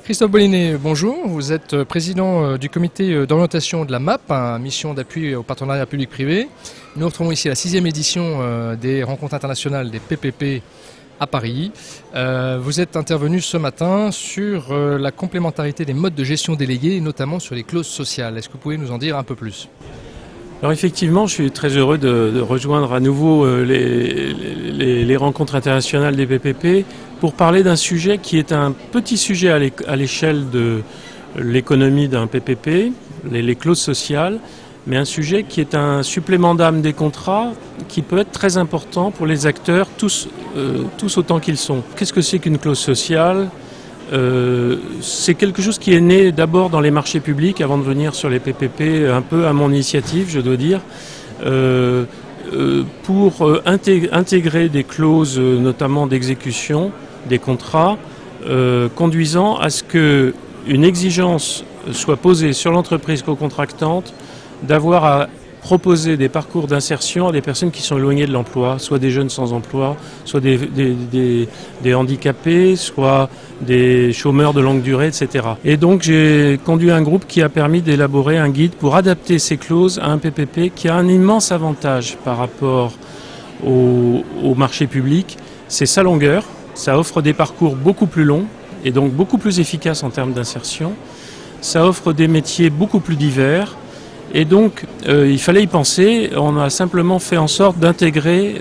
Christophe Bollinet, bonjour. Vous êtes président du comité d'orientation de la MAP, mission d'appui au partenariat public-privé. Nous retrouvons ici la 6e édition des rencontres internationales des PPP à Paris. Vous êtes intervenu ce matin sur la complémentarité des modes de gestion délégués, et notamment sur les clauses sociales. Est-ce que vous pouvez nous en dire un peu plus ? Alors effectivement, je suis très heureux de rejoindre à nouveau les rencontres internationales des PPP pour parler d'un sujet qui est un petit sujet à l'échelle de l'économie d'un PPP, les clauses sociales, mais un sujet qui est un supplément d'âme des contrats qui peut être très important pour les acteurs, tous autant qu'ils sont. Qu'est-ce que c'est qu'une clause sociale ? C'est quelque chose qui est né d'abord dans les marchés publics avant de venir sur les PPP, un peu à mon initiative, je dois dire, pour intégrer des clauses notamment d'exécution des contrats, conduisant à ce qu'une exigence soit posée sur l'entreprise co-contractante d'avoir à proposer des parcours d'insertion à des personnes qui sont éloignées de l'emploi, soit des jeunes sans emploi, soit des handicapés, soit des chômeurs de longue durée, etc. Et donc j'ai conduit un groupe qui a permis d'élaborer un guide pour adapter ces clauses à un PPP qui a un immense avantage par rapport au marché public, c'est sa longueur, ça offre des parcours beaucoup plus longs et donc beaucoup plus efficaces en termes d'insertion, ça offre des métiers beaucoup plus divers. Et donc, il fallait y penser. On a simplement fait en sorte d'intégrer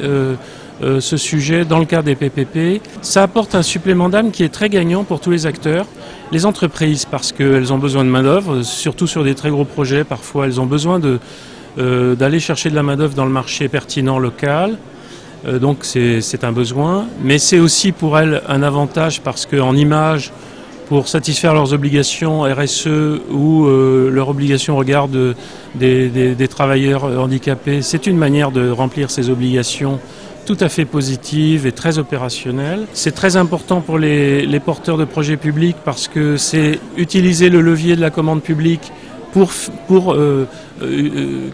ce sujet dans le cadre des PPP. Ça apporte un supplément d'âme qui est très gagnant pour tous les acteurs. Les entreprises, parce qu'elles ont besoin de main-d'œuvre, surtout sur des très gros projets, parfois elles ont besoin d'aller chercher de la main-d'œuvre dans le marché pertinent local. Donc c'est un besoin. Mais c'est aussi pour elles un avantage parce qu'en image, pour satisfaire leurs obligations RSE ou leurs obligations au regard des travailleurs handicapés. C'est une manière de remplir ces obligations tout à fait positive et très opérationnelle. C'est très important pour les porteurs de projets publics parce que c'est utiliser le levier de la commande publique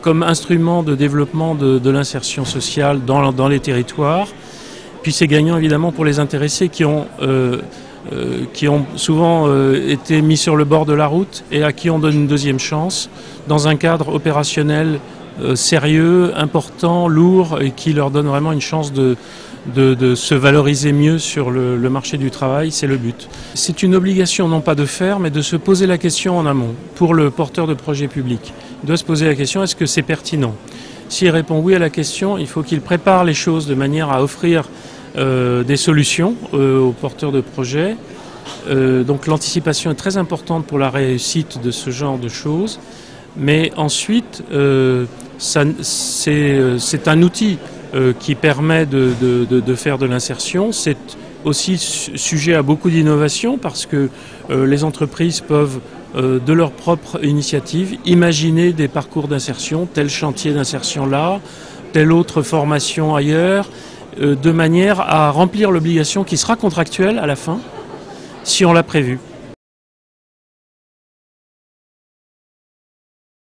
comme instrument de développement de l'insertion sociale dans les territoires. Puis c'est gagnant évidemment pour les intéressés qui ont souvent été mis sur le bord de la route et à qui on donne une deuxième chance dans un cadre opérationnel sérieux, important, lourd et qui leur donne vraiment une chance de se valoriser mieux sur le marché du travail, c'est le but. C'est une obligation non pas de faire mais de se poser la question en amont pour le porteur de projet public. Il doit se poser la question, est-ce que c'est pertinent ? S'il répond oui à la question, il faut qu'il prépare les choses de manière à offrir des solutions aux porteurs de projets. Donc l'anticipation est très importante pour la réussite de ce genre de choses. Mais ensuite, c'est un outil qui permet de faire de l'insertion. C'est aussi sujet à beaucoup d'innovation parce que les entreprises peuvent, de leur propre initiative, imaginer des parcours d'insertion, tel chantier d'insertion là, telle autre formation ailleurs, de manière à remplir l'obligation qui sera contractuelle à la fin, si on l'a prévu.